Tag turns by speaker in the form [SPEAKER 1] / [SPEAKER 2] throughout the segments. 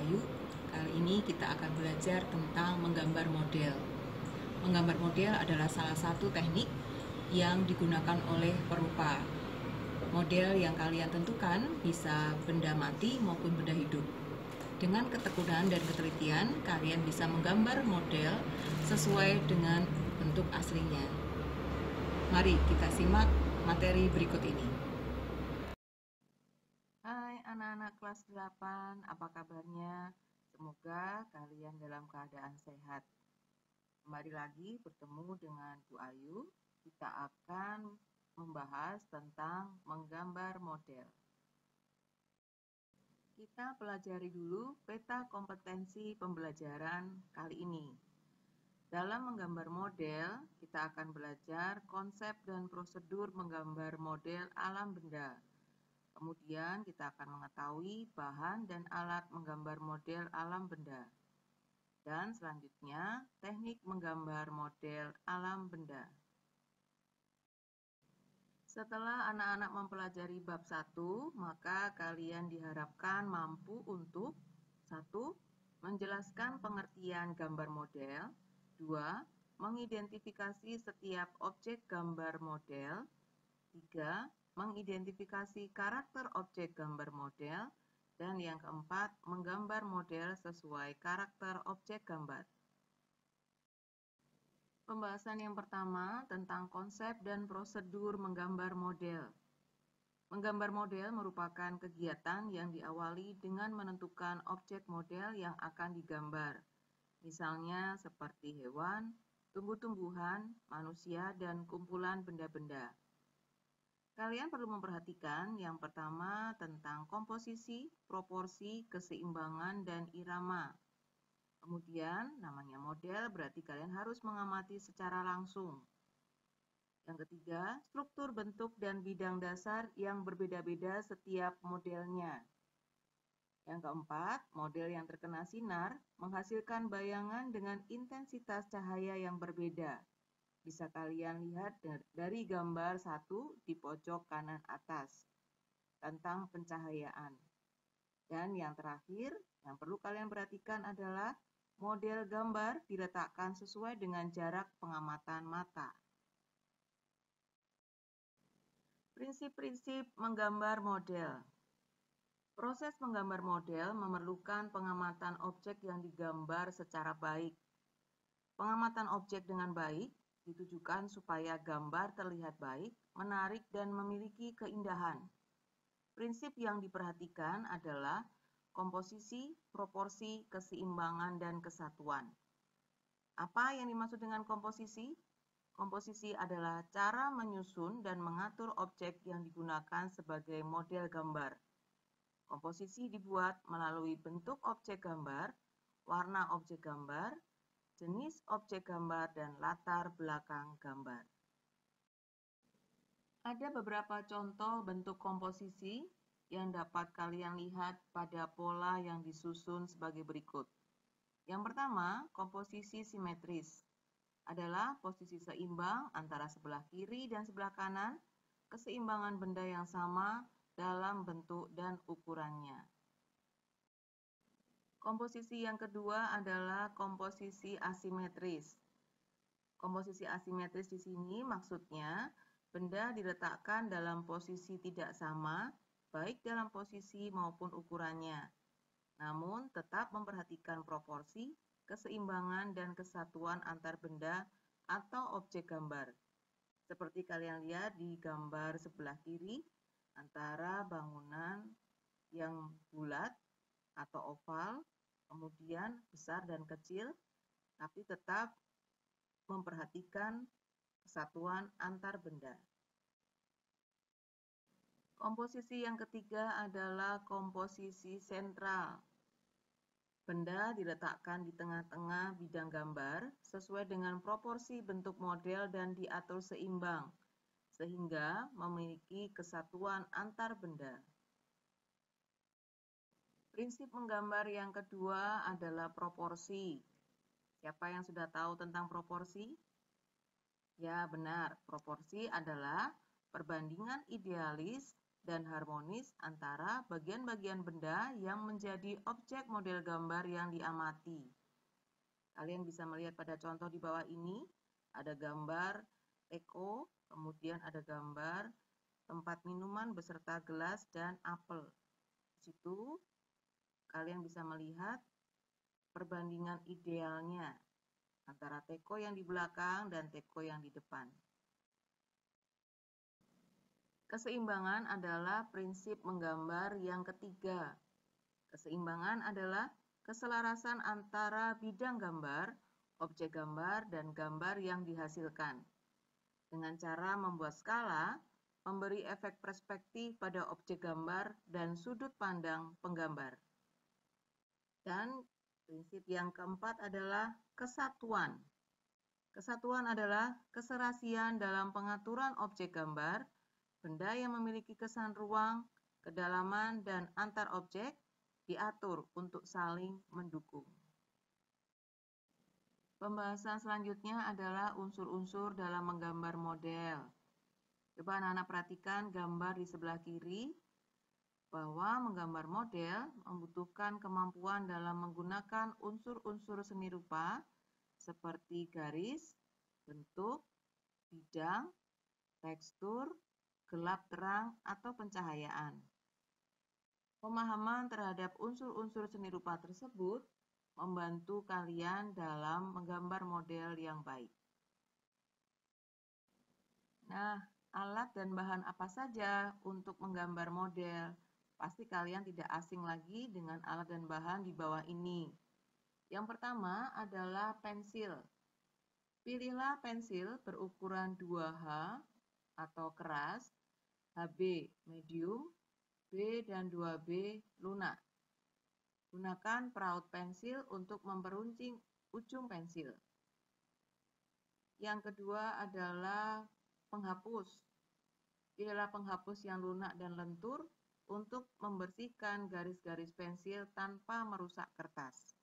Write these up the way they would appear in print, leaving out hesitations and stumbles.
[SPEAKER 1] Ayu. Kali ini kita akan belajar tentang menggambar model. Menggambar model adalah salah satu teknik yang digunakan oleh perupa. Model yang kalian tentukan bisa benda mati maupun benda hidup. Dengan ketekunan dan ketelitian, kalian bisa menggambar model sesuai dengan bentuk aslinya. Mari kita simak materi berikut ini. Hai anak-anak kelas 8, apa kabarnya? Semoga kalian dalam keadaan sehat. Kembali lagi bertemu dengan Bu Ayu. Kita akan membahas tentang menggambar model. Kita pelajari dulu peta kompetensi pembelajaran kali ini. Dalam menggambar model, kita akan belajar konsep dan prosedur menggambar model alam benda. Kemudian kita akan mengetahui bahan dan alat menggambar model alam benda. Dan selanjutnya, teknik menggambar model alam benda. Setelah anak-anak mempelajari bab 1, maka kalian diharapkan mampu untuk 1. Menjelaskan pengertian gambar model. 2. Mengidentifikasi setiap objek gambar model. 3. Mengidentifikasi karakter objek gambar model. Dan yang keempat, menggambar model sesuai karakter objek gambar. Pembahasan yang pertama tentang konsep dan prosedur menggambar model. Menggambar model merupakan kegiatan yang diawali dengan menentukan objek model yang akan digambar. Misalnya seperti hewan, tumbuh-tumbuhan, manusia, dan kumpulan benda-benda. Kalian perlu memperhatikan yang pertama tentang komposisi, proporsi, keseimbangan, dan irama. Kemudian, namanya model berarti kalian harus mengamati secara langsung. Yang ketiga, struktur bentuk dan bidang dasar yang berbeda-beda setiap modelnya. Yang keempat, model yang terkena sinar menghasilkan bayangan dengan intensitas cahaya yang berbeda. Bisa kalian lihat dari gambar 1 di pojok kanan atas tentang pencahayaan. Dan yang terakhir, yang perlu kalian perhatikan adalah model gambar diletakkan sesuai dengan jarak pengamatan mata. Prinsip-prinsip menggambar model. Proses menggambar model memerlukan pengamatan objek yang digambar secara baik. Pengamatan objek dengan baik ditujukan supaya gambar terlihat baik, menarik, dan memiliki keindahan. Prinsip yang diperhatikan adalah komposisi, proporsi, keseimbangan, dan kesatuan. Apa yang dimaksud dengan komposisi? Komposisi adalah cara menyusun dan mengatur objek yang digunakan sebagai model gambar. Komposisi dibuat melalui bentuk objek gambar, warna objek gambar, jenis objek gambar, dan latar belakang gambar. Ada beberapa contoh bentuk komposisi yang dapat kalian lihat pada pola yang disusun sebagai berikut. Yang pertama, komposisi simetris adalah posisi seimbang antara sebelah kiri dan sebelah kanan, keseimbangan benda yang sama dalam bentuk dan ukurannya. Komposisi yang kedua adalah komposisi asimetris. Komposisi asimetris di sini maksudnya benda diletakkan dalam posisi tidak sama, baik dalam posisi maupun ukurannya. Namun tetap memperhatikan proporsi, keseimbangan, dan kesatuan antar benda atau objek gambar. Seperti kalian lihat di gambar sebelah kiri, antara bangunan yang bulat atau oval, kemudian besar dan kecil, tapi tetap memperhatikan kesatuan antar benda. Komposisi yang ketiga adalah komposisi sentral. Benda diletakkan di tengah-tengah bidang gambar sesuai dengan proporsi bentuk model dan diatur seimbang, sehingga memiliki kesatuan antar benda. Prinsip menggambar yang kedua adalah proporsi. Siapa yang sudah tahu tentang proporsi? Ya, benar. Proporsi adalah perbandingan idealis dan harmonis antara bagian-bagian benda yang menjadi objek model gambar yang diamati. Kalian bisa melihat pada contoh di bawah ini, ada gambar teko, kemudian ada gambar tempat minuman beserta gelas dan apel. Di situ kalian bisa melihat perbandingan idealnya antara teko yang di belakang dan teko yang di depan. Keseimbangan adalah prinsip menggambar yang ketiga. Keseimbangan adalah keselarasan antara bidang gambar, objek gambar, dan gambar yang dihasilkan. Dengan cara membuat skala, memberi efek perspektif pada objek gambar dan sudut pandang penggambar. Dan prinsip yang keempat adalah kesatuan. Kesatuan adalah keserasian dalam pengaturan objek gambar, benda yang memiliki kesan ruang, kedalaman, dan antar objek diatur untuk saling mendukung. Pembahasan selanjutnya adalah unsur-unsur dalam menggambar model. Coba anak-anak perhatikan gambar di sebelah kiri, bahwa menggambar model membutuhkan kemampuan dalam menggunakan unsur-unsur seni rupa seperti garis, bentuk, bidang, tekstur, gelap terang, atau pencahayaan. Pemahaman terhadap unsur-unsur seni rupa tersebut membantu kalian dalam menggambar model yang baik. Nah, alat dan bahan apa saja untuk menggambar model? Pasti kalian tidak asing lagi dengan alat dan bahan di bawah ini. Yang pertama adalah pensil. Pilihlah pensil berukuran 2H atau keras, HB medium, B dan 2B lunak. Gunakan peraut pensil untuk memperuncing ujung pensil. Yang kedua adalah penghapus. Pilihlah penghapus yang lunak dan lentur untuk membersihkan garis-garis pensil tanpa merusak kertas.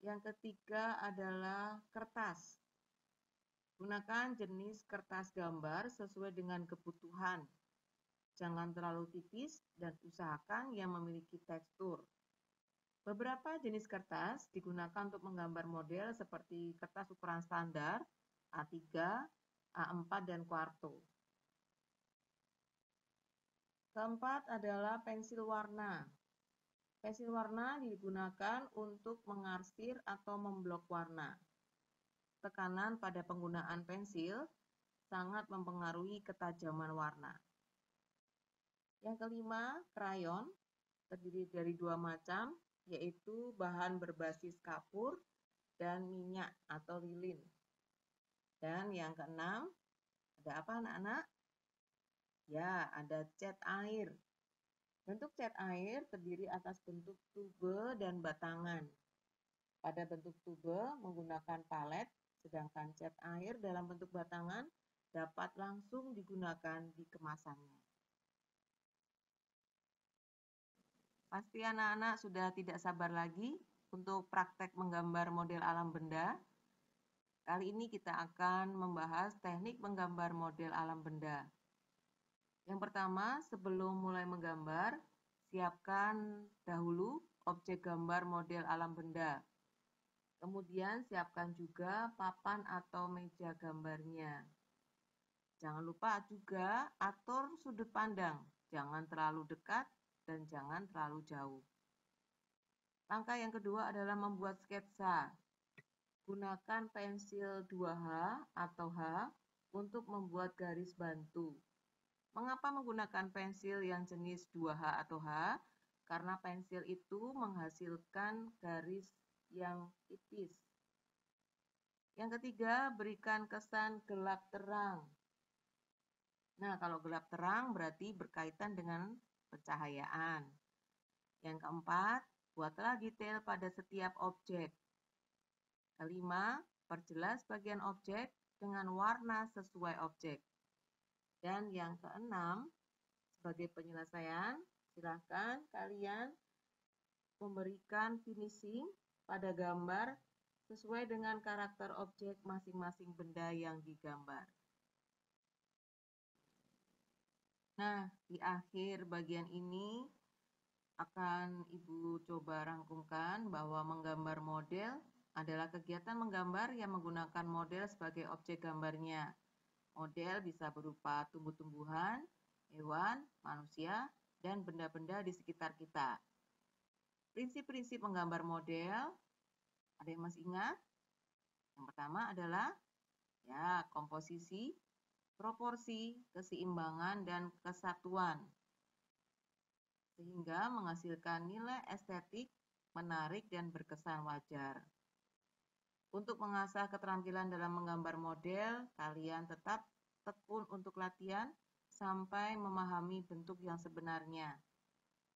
[SPEAKER 1] Yang ketiga adalah kertas. Gunakan jenis kertas gambar sesuai dengan kebutuhan. Jangan terlalu tipis dan usahakan yang memiliki tekstur. Beberapa jenis kertas digunakan untuk menggambar model seperti kertas ukuran standar, A3, A4, dan kuarto. Keempat adalah pensil warna. Pensil warna digunakan untuk mengarsir atau memblok warna. Tekanan pada penggunaan pensil sangat mempengaruhi ketajaman warna. Yang kelima, krayon, terdiri dari dua macam, yaitu bahan berbasis kapur dan minyak atau lilin. Dan yang keenam, ada apa anak-anak? Ya, ada cat air. Bentuk cat air terdiri atas bentuk tube dan batangan. Pada bentuk tube menggunakan palet, sedangkan cat air dalam bentuk batangan dapat langsung digunakan di kemasannya. Pasti anak-anak sudah tidak sabar lagi untuk praktek menggambar model alam benda. Kali ini kita akan membahas teknik menggambar model alam benda. Yang pertama, sebelum mulai menggambar, siapkan dahulu objek gambar model alam benda. Kemudian siapkan juga papan atau meja gambarnya. Jangan lupa juga atur sudut pandang, jangan terlalu dekat dan jangan terlalu jauh. Langkah yang kedua adalah membuat sketsa. Gunakan pensil 2H atau H untuk membuat garis bantu. Mengapa menggunakan pensil yang jenis 2H atau H? Karena pensil itu menghasilkan garis yang tipis. Yang ketiga, berikan kesan gelap terang. Nah, kalau gelap terang berarti berkaitan dengan pencahayaan. Yang keempat, buatlah detail pada setiap objek. Kelima, perjelas bagian objek dengan warna sesuai objek. Dan yang keenam, sebagai penyelesaian, silakan kalian memberikan finishing pada gambar sesuai dengan karakter objek masing-masing benda yang digambar. Nah, di akhir bagian ini akan Ibu coba rangkumkan bahwa menggambar model adalah kegiatan menggambar yang menggunakan model sebagai objek gambarnya. Model bisa berupa tumbuh-tumbuhan, hewan, manusia, dan benda-benda di sekitar kita. Prinsip-prinsip menggambar model, ada yang masih ingat? Yang pertama adalah komposisi, proporsi, keseimbangan, dan kesatuan, sehingga menghasilkan nilai estetik, menarik, dan berkesan wajar. Untuk mengasah keterampilan dalam menggambar model, kalian tetap tekun untuk latihan sampai memahami bentuk yang sebenarnya.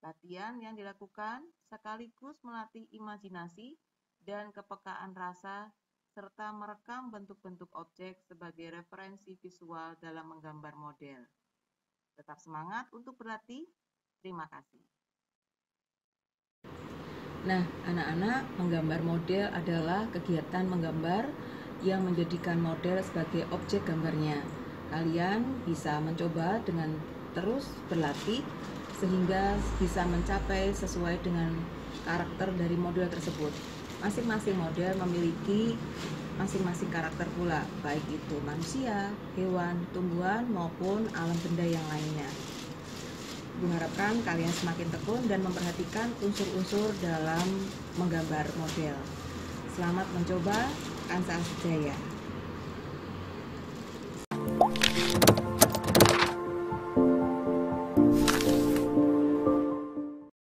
[SPEAKER 1] Latihan yang dilakukan sekaligus melatih imajinasi dan kepekaan rasa serta merekam bentuk-bentuk objek sebagai referensi visual dalam menggambar model. Tetap semangat untuk berlatih. Terima kasih. Nah, anak-anak, menggambar model adalah kegiatan menggambar yang menjadikan model sebagai objek gambarnya. Kalian bisa mencoba dengan terus berlatih sehingga bisa mencapai sesuai dengan karakter dari model tersebut. Masing-masing model memiliki masing-masing karakter pula, baik itu manusia, hewan, tumbuhan, maupun alam benda yang lainnya. Mengharapkan kalian semakin tekun dan memperhatikan unsur-unsur dalam menggambar model. Selamat mencoba, Kansa Jaya.